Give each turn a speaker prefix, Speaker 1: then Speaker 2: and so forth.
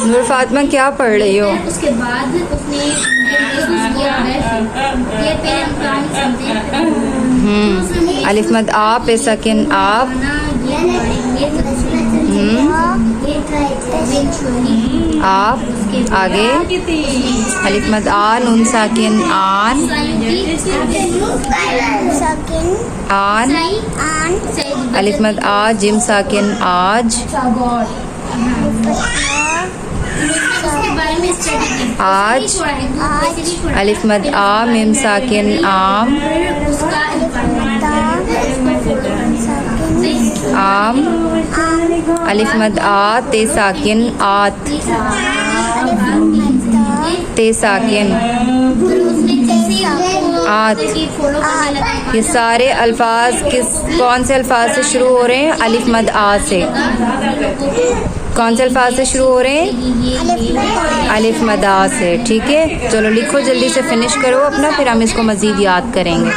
Speaker 1: नूर फातिमा क्या पढ़ रही हो?
Speaker 2: उसके बाद उसने
Speaker 1: अलिफ मद आ पे सकिन आप। आप आगे अलिफ मद आ नून साकिन आन आन अलिफ मद आ जिम साकिन आज आज अलिफ मद आ मिम साकिन आम आम अलिफ मद आ ते साकिन आत ते साकिन आत। ये सारे अल्फाज कौन से अल्फाज से शुरू हो रहे हैं? अलिफ मद आ से। कौन से अल्फाज से शुरू हो रहे हैं? अलिफ मद आ से। ठीक है, चलो लिखो, जल्दी से फिनिश करो अपना, फिर हम इसको मज़ीद याद करेंगे।